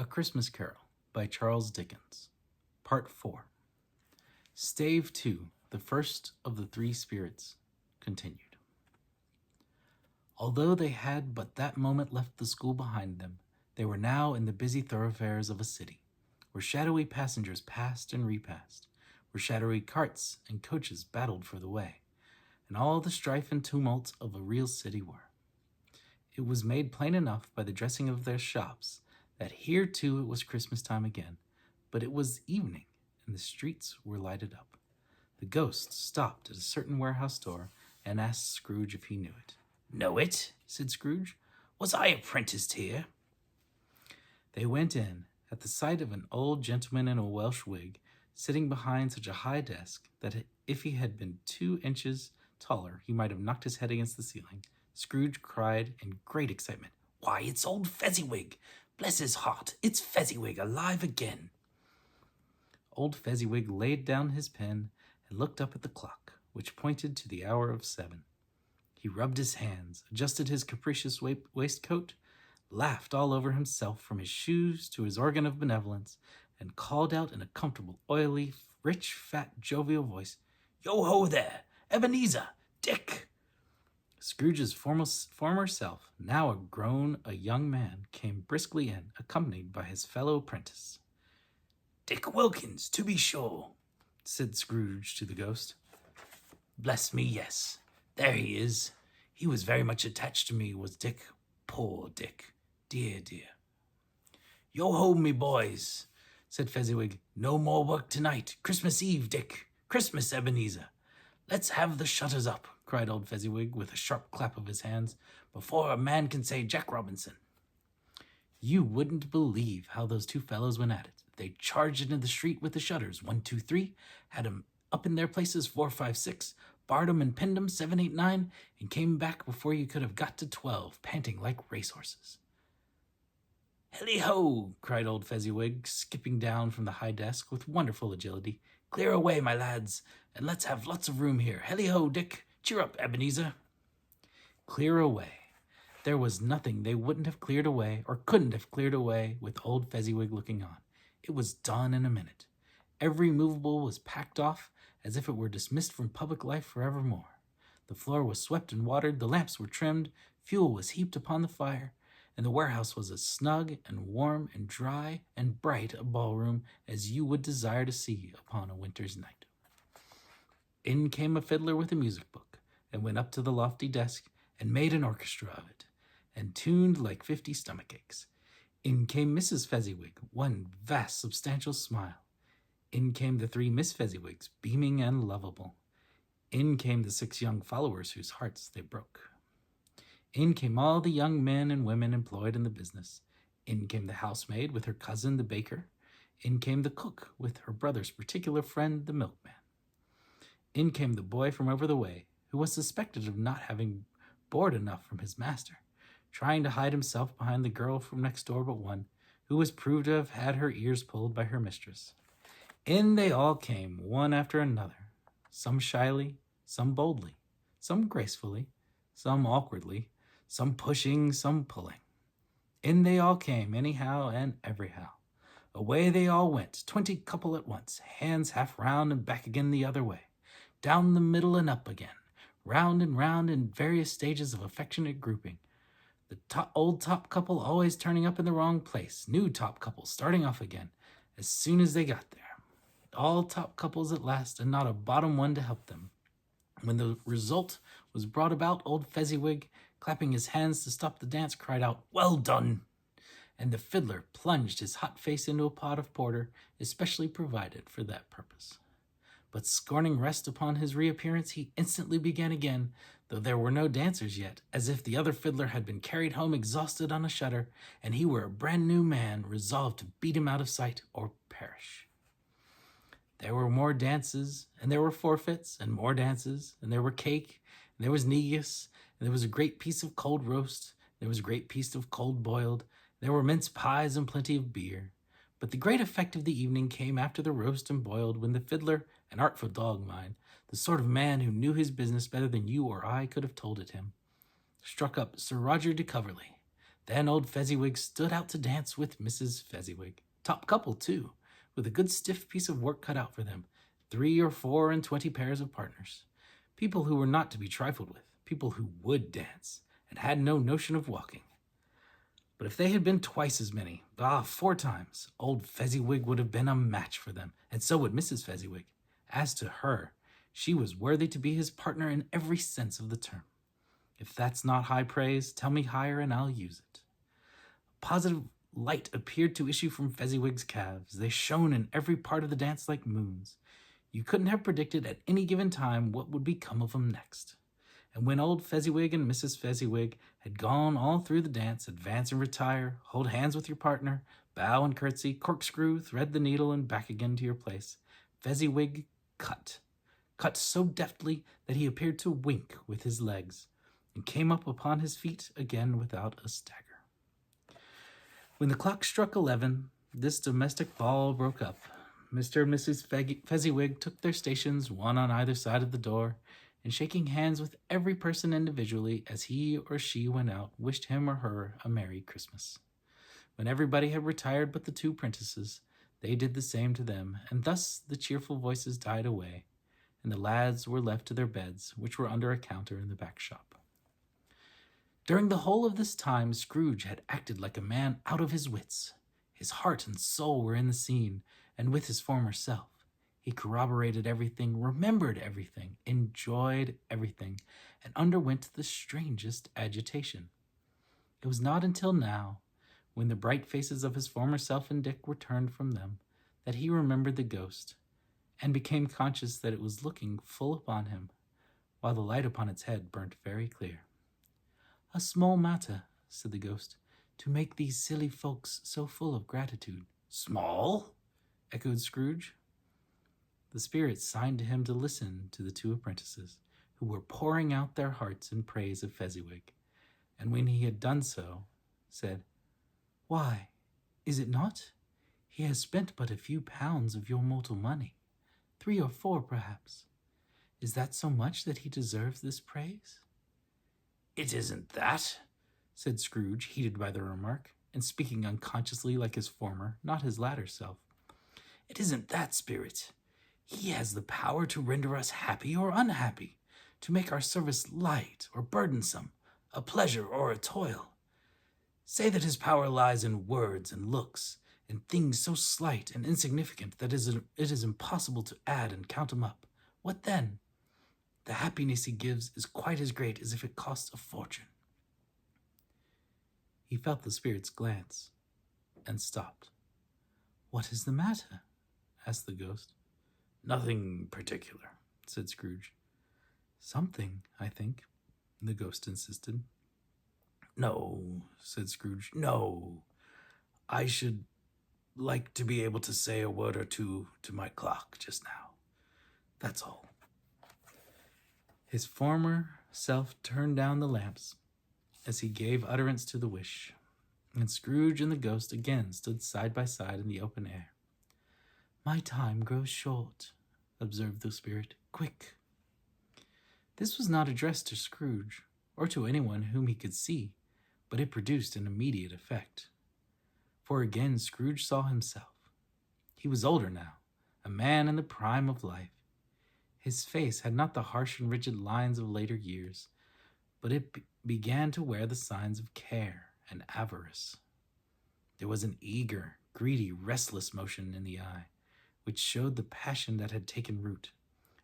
A Christmas Carol by Charles Dickens. Part 4. Stave 2, the first of the three spirits, continued. Although they had but that moment left the school behind them, they were now in the busy thoroughfares of a city, where shadowy passengers passed and repassed, where shadowy carts and coaches battled for the way, and all the strife and tumult of a real city were. It was made plain enough by the dressing of their shops that here too it was Christmas time again, but it was evening, and the streets were lighted up. The ghost stopped at a certain warehouse door and asked Scrooge if he knew it. "Know it?" said Scrooge. "Was I apprenticed here?" They went in, at the sight of an old gentleman in a Welsh wig, sitting behind such a high desk that if he had been 2 inches taller, he might have knocked his head against the ceiling. Scrooge cried in great excitement, "Why, it's old Fezziwig! Bless his heart, it's Fezziwig alive again!" Old Fezziwig laid down his pen and looked up at the clock, which pointed to the hour of 7. He rubbed his hands, adjusted his capricious waistcoat, laughed all over himself from his shoes to his organ of benevolence, and called out in a comfortable, oily, rich, fat, jovial voice, "Yo-ho there! Ebenezer! Dick!" Scrooge's former self, now a young man, came briskly in, accompanied by his fellow apprentice. "Dick Wilkins, to be sure," said Scrooge to the ghost. "Bless me, yes. There he is. He was very much attached to me, was Dick. Poor Dick. Dear, dear." "Yo-ho, me boys," said Fezziwig. "No more work tonight. Christmas Eve, Dick. Christmas, Ebenezer. Let's have the shutters up," cried old Fezziwig with a sharp clap of his hands, "before a man can say Jack Robinson." You wouldn't believe how those two fellows went at it. They charged into the street with the shutters, 1, 2, 3, had 'em up in their places, 4, 5, 6, barred 'em and pinned 'em, 7, 8, 9, and came back before you could have got to 12, panting like racehorses. "Hilly-ho!" cried old Fezziwig, skipping down from the high desk with wonderful agility. "Clear away, my lads, and let's have lots of room here. Hilly-ho, Dick! Cheer up, Ebenezer!" Clear away. There was nothing they wouldn't have cleared away or couldn't have cleared away with old Fezziwig looking on. It was done in a minute. Every movable was packed off as if it were dismissed from public life forevermore. The floor was swept and watered, the lamps were trimmed, fuel was heaped upon the fire, and the warehouse was as snug and warm and dry and bright a ballroom as you would desire to see upon a winter's night. In came a fiddler with a music book, and went up to the lofty desk, and made an orchestra of it, and tuned like 50 stomachaches. In came Mrs. Fezziwig, one vast substantial smile. In came the 3 Miss Fezziwigs, beaming and lovable. In came the 6 young followers whose hearts they broke. In came all the young men and women employed in the business. In came the housemaid with her cousin, the baker. In came the cook with her brother's particular friend, the milkman. In came the boy from over the way, who was suspected of not having board enough from his master, trying to hide himself behind the girl from next door but one, who was proved to have had her ears pulled by her mistress. In they all came, one after another, some shyly, some boldly, some gracefully, some awkwardly, some pushing, some pulling. In they all came, anyhow and everyhow. Away they all went, 20 couple at once, hands half round and back again the other way, down the middle and up again, round and round in various stages of affectionate grouping. The old top couple always turning up in the wrong place, new top couple starting off again as soon as they got there. All top couples at last, and not a bottom one to help them. When the result was brought about, old Fezziwig, clapping his hands to stop the dance, cried out, "Well done!" And the fiddler plunged his hot face into a pot of porter, especially provided for that purpose. But scorning rest upon his reappearance, he instantly began again, though there were no dancers yet, as if the other fiddler had been carried home exhausted on a shutter, and he were a brand new man, resolved to beat him out of sight or perish. There were more dances, and there were forfeits, and more dances, and there were cake, and there was negus, and there was a great piece of cold roast, there was a great piece of cold boiled, there were mince pies and plenty of beer. But the great effect of the evening came after the roast and boiled, when the fiddler, an artful dog mind, the sort of man who knew his business better than you or I could have told it him, struck up Sir Roger de Coverley, Then old Fezziwig stood out to dance with Mrs. Fezziwig. Top couple, too, with a good stiff piece of work cut out for them, 3 or 4 and 20 pairs of partners. People who were not to be trifled with, people who would dance, and had no notion of walking. But if they had been twice as many, 4 times, old Fezziwig would have been a match for them, and so would Mrs. Fezziwig. As to her, she was worthy to be his partner in every sense of the term. If that's not high praise, tell me higher and I'll use it. A positive light appeared to issue from Fezziwig's calves. They shone in every part of the dance like moons. You couldn't have predicted at any given time what would become of them next. And when old Fezziwig and Mrs. Fezziwig had gone all through the dance, advance and retire, hold hands with your partner, bow and curtsy, corkscrew, thread the needle, and back again to your place, Fezziwig cut so deftly that he appeared to wink with his legs, and came up upon his feet again without a stagger. When the clock struck 11, this domestic ball broke up. Mr. and Mrs. Fezziwig took their stations, one on either side of the door, and shaking hands with every person individually as he or she went out, wished him or her a Merry Christmas. When everybody had retired but the 2 prentices, they did the same to them, and thus the cheerful voices died away, and the lads were left to their beds, which were under a counter in the back shop. During the whole of this time, Scrooge had acted like a man out of his wits. His heart and soul were in the scene, and with his former self. He corroborated everything, remembered everything, enjoyed everything, and underwent the strangest agitation. It was not until now, when the bright faces of his former self and Dick were turned from them, that he remembered the ghost, and became conscious that it was looking full upon him, while the light upon its head burnt very clear. "A small matter," said the ghost, "to make these silly folks so full of gratitude." "Small?" echoed Scrooge. The spirit signed to him to listen to the 2 apprentices, who were pouring out their hearts in praise of Fezziwig, and when he had done so, said, "Why, is it not? He has spent but a few pounds of your mortal money, 3 or 4 perhaps. Is that so much that he deserves this praise?" "It isn't that," said Scrooge, heated by the remark, and speaking unconsciously like his former, not his latter self. "It isn't that, spirit. He has the power to render us happy or unhappy, to make our service light or burdensome, a pleasure or a toil. Say that his power lies in words and looks, in things so slight and insignificant that it is impossible to add and count them up. What then? The happiness he gives is quite as great as if it costs a fortune." He felt the spirit's glance, and stopped. "What is the matter?" asked the ghost. "Nothing particular," said Scrooge. "Something, I think," the ghost insisted. "No," said Scrooge. "No. I should like to be able to say a word or two to my clock just now. That's all." His former self turned down the lamps as he gave utterance to the wish, and Scrooge and the ghost again stood side by side in the open air. "My time grows short," observed the spirit. "Quick." This was not addressed to Scrooge, or to anyone whom he could see, but it produced an immediate effect. For again Scrooge saw himself. He was older now, a man in the prime of life. His face had not the harsh and rigid lines of later years, but it began to wear the signs of care and avarice. There was an eager, greedy, restless motion in the eye, which showed the passion that had taken root,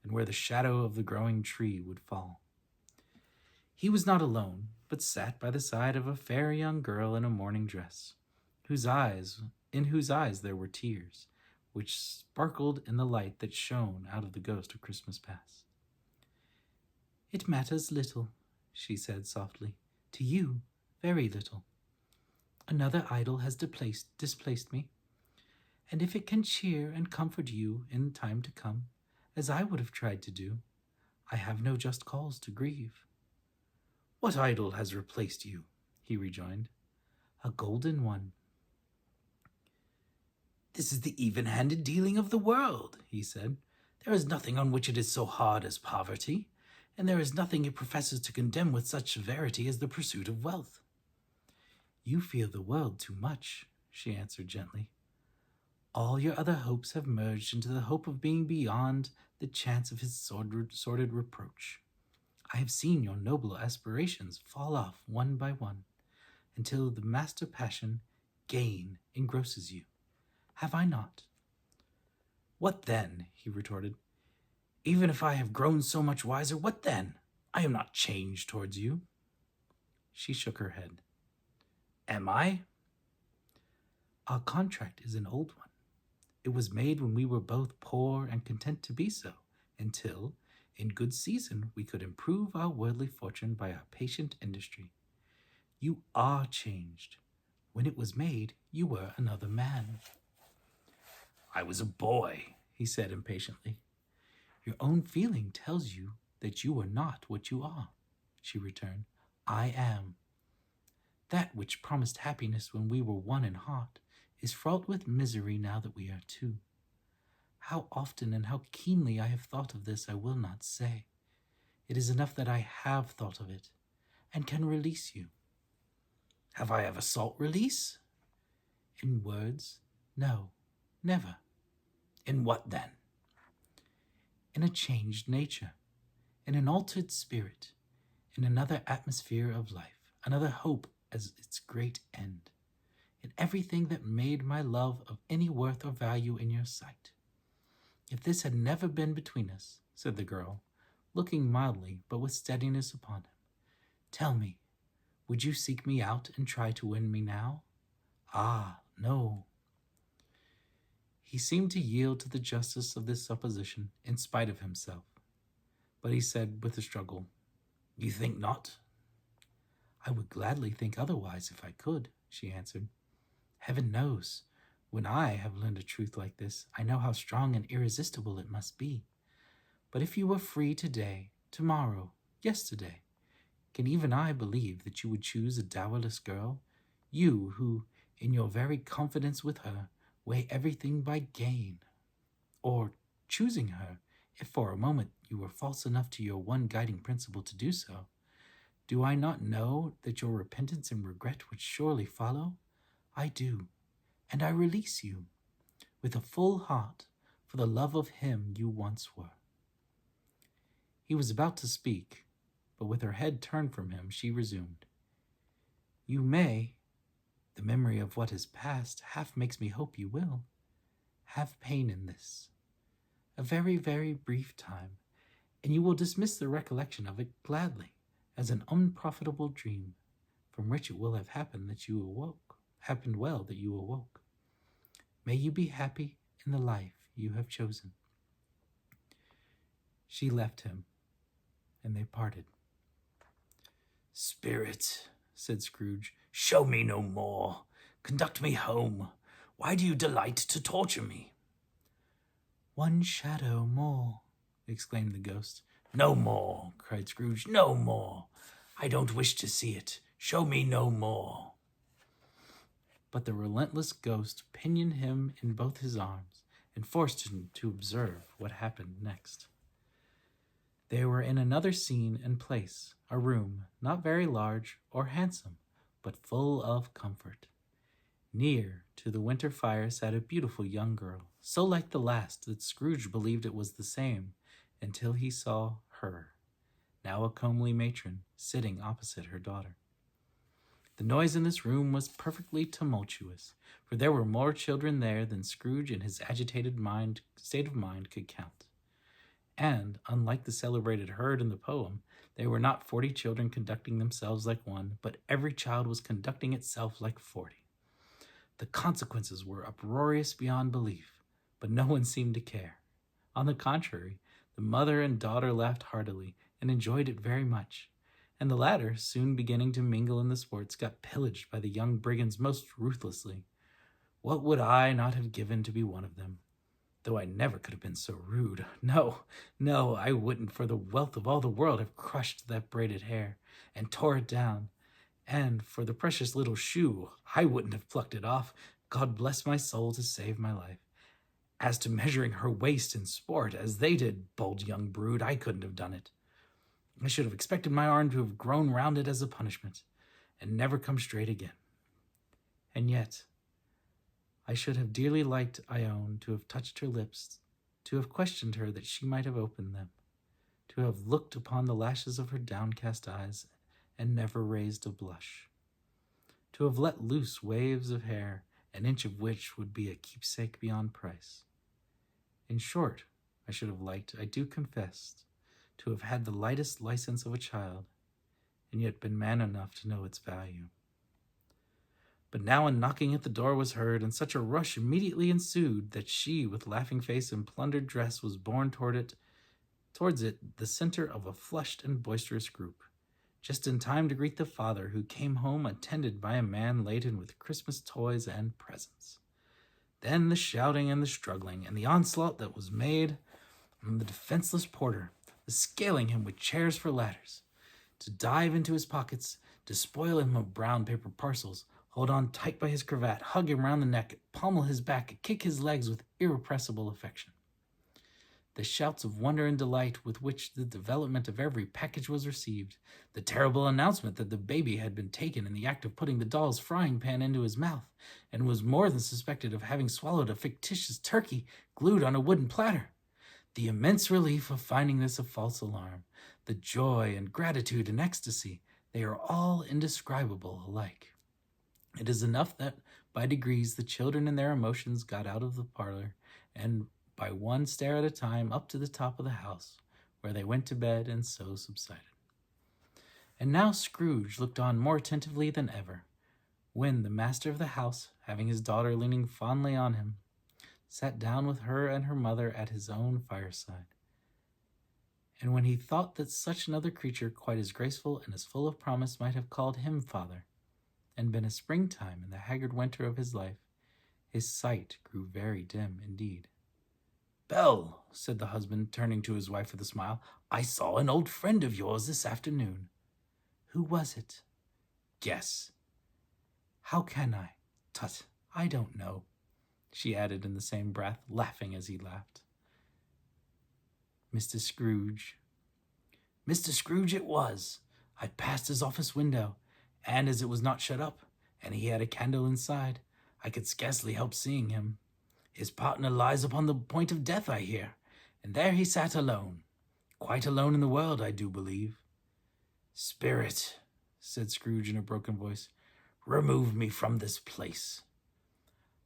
and where the shadow of the growing tree would fall. He was not alone, but sat by the side of a fair young girl in a morning dress, in whose eyes there were tears, which sparkled in the light that shone out of the ghost of Christmas past. "It matters little," she said softly. "To you, very little. Another idol has displaced me, and if it can cheer and comfort you in time to come, as I would have tried to do, I have no just cause to grieve." "What idol has replaced you?" he rejoined. "A golden one." "This is the even-handed dealing of the world," he said. "There is nothing on which it is so hard as poverty, and there is nothing it professes to condemn with such severity as the pursuit of wealth." You fear the world too much, she answered gently. All your other hopes have merged into the hope of being beyond the chance of his sordid reproach. I have seen your noble aspirations fall off one by one, until the master passion, gain, engrosses you. Have I not? What then? He retorted. Even if I have grown so much wiser, what then? I am not changed towards you. She shook her head. Am I? Our contract is an old one. It was made when we were both poor and content to be so, until, in good season, we could improve our worldly fortune by our patient industry. You are changed. When it was made, you were another man. I was a boy, he said impatiently. Your own feeling tells you that you are not what you are, she returned. I am. That which promised happiness when we were one in heart is fraught with misery now that we are two. How often and how keenly I have thought of this I will not say. It is enough that I have thought of it, and can release you. Have I ever sought release? In words, no, never. In what then? In a changed nature, in an altered spirit, in another atmosphere of life, another hope as its great end, in everything that made my love of any worth or value in your sight. If this had never been between us, said the girl, looking mildly but with steadiness upon him, tell me, would you seek me out and try to win me now? Ah, no. He seemed to yield to the justice of this supposition in spite of himself, but he said with a struggle, You think not? I would gladly think otherwise if I could, she answered. Heaven knows, when I have learned a truth like this, I know how strong and irresistible it must be. But if you were free today, tomorrow, yesterday, can even I believe that you would choose a dowerless girl? You who, in your very confidence with her, weigh everything by gain. Or, choosing her, if for a moment you were false enough to your one guiding principle to do so, do I not know that your repentance and regret would surely follow? I do, and I release you, with a full heart, for the love of him you once were. He was about to speak, but with her head turned from him, she resumed. You may, the memory of what is past half makes me hope you will, have pain in this, a very, very brief time, and you will dismiss the recollection of it gladly, as an unprofitable dream, from which it will have happened that you awoke. May you be happy in the life you have chosen. She left him, and they parted. Spirit, said Scrooge, show me no more. Conduct me home. Why do you delight to torture me? One shadow more, exclaimed the ghost. No more, cried Scrooge, no more. I don't wish to see it. Show me no more. But the relentless ghost pinioned him in both his arms and forced him to observe what happened next. They were in another scene and place, a room not very large or handsome, but full of comfort. Near to the winter fire sat a beautiful young girl, so like the last that Scrooge believed it was the same, until he saw her, now a comely matron, sitting opposite her daughter. The noise in this room was perfectly tumultuous, for there were more children there than Scrooge in his agitated state of mind could count. And, unlike the celebrated herd in the poem, there were not 40 children conducting themselves like one, but every child was conducting itself like 40. The consequences were uproarious beyond belief, but no one seemed to care. On the contrary, the mother and daughter laughed heartily and enjoyed it very much, and the latter, soon beginning to mingle in the sports, got pillaged by the young brigands most ruthlessly. What would I not have given to be one of them? Though I never could have been so rude. No, I wouldn't for the wealth of all the world have crushed that braided hair and tore it down. And for the precious little shoe, I wouldn't have plucked it off. God bless my soul to save my life. As to measuring her waist in sport, as they did, bold young brood, I couldn't have done it. I should have expected my arm to have grown round it as a punishment, and never come straight again. And yet, I should have dearly liked, I own, to have touched her lips, to have questioned her that she might have opened them, to have looked upon the lashes of her downcast eyes and never raised a blush, to have let loose waves of hair, an inch of which would be a keepsake beyond price. In short, I should have liked, I do confess, to have had the lightest license of a child, and yet been man enough to know its value. But now a knocking at the door was heard, and such a rush immediately ensued that she, with laughing face and plundered dress, was borne towards it, the center of a flushed and boisterous group, just in time to greet the father, who came home attended by a man laden with Christmas toys and presents. Then the shouting and the struggling, and the onslaught that was made on the defenseless porter, the scaling him with chairs for ladders, to dive into his pockets, to spoil him of brown paper parcels, hold on tight by his cravat, hug him round the neck, pommel his back, kick his legs with irrepressible affection. The shouts of wonder and delight with which the development of every package was received, the terrible announcement that the baby had been taken in the act of putting the doll's frying pan into his mouth, and was more than suspected of having swallowed a fictitious turkey glued on a wooden platter, the immense relief of finding this a false alarm, the joy and gratitude and ecstasy, they are all indescribable alike. It is enough that by degrees the children and their emotions got out of the parlor, and by one stair at a time up to the top of the house, where they went to bed and so subsided. And now Scrooge looked on more attentively than ever, when the master of the house, having his daughter leaning fondly on him, sat down with her and her mother at his own fireside. And when he thought that such another creature, quite as graceful and as full of promise, might have called him father, and been a springtime in the haggard winter of his life, his sight grew very dim indeed. "Belle," said the husband, turning to his wife with a smile, "I saw an old friend of yours this afternoon." "Who was it?" "Guess." "How can I? Tut, I don't know," she added in the same breath, laughing as he laughed. "Mr. Scrooge." "Mr. Scrooge it was. I passed his office window, and as it was not shut up, and he had a candle inside, I could scarcely help seeing him. His partner lies upon the point of death, I hear, and there he sat alone. Quite alone in the world, I do believe." "Spirit," said Scrooge in a broken voice, "remove me from this place."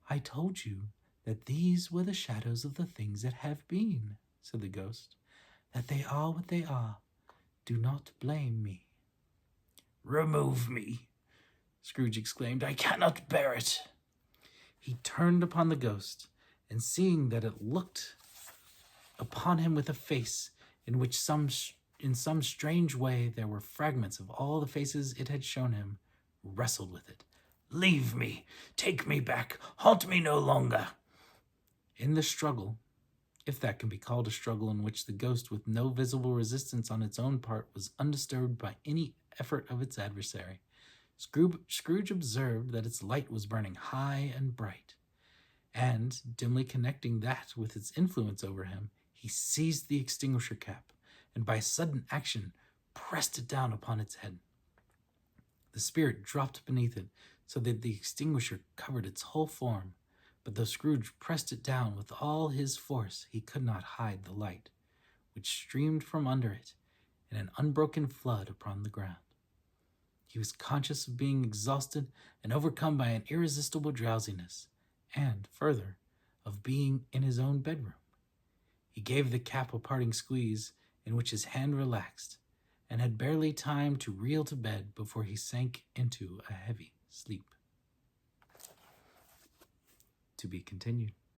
"I told you that these were the shadows of the things that have been," said the ghost, "that they are what they are. Do not blame me." "Remove me," Scrooge exclaimed. "I cannot bear it." He turned upon the ghost, and seeing that it looked upon him with a face in which in some strange way there were fragments of all the faces it had shown him, wrestled with it. "Leave me! Take me back! Haunt me no longer!" In the struggle, if that can be called a struggle in which the ghost, with no visible resistance on its own part, was undisturbed by any effort of its adversary, Scrooge observed that its light was burning high and bright, and, dimly connecting that with its influence over him, he seized the extinguisher cap, and by a sudden action pressed it down upon its head. The spirit dropped beneath it, so that the extinguisher covered its whole form, but though Scrooge pressed it down with all his force, he could not hide the light, which streamed from under it in an unbroken flood upon the ground. He was conscious of being exhausted and overcome by an irresistible drowsiness, and, further, of being in his own bedroom. He gave the cap a parting squeeze, in which his hand relaxed, and had barely time to reel to bed before he sank into a heavy sleep. To be continued.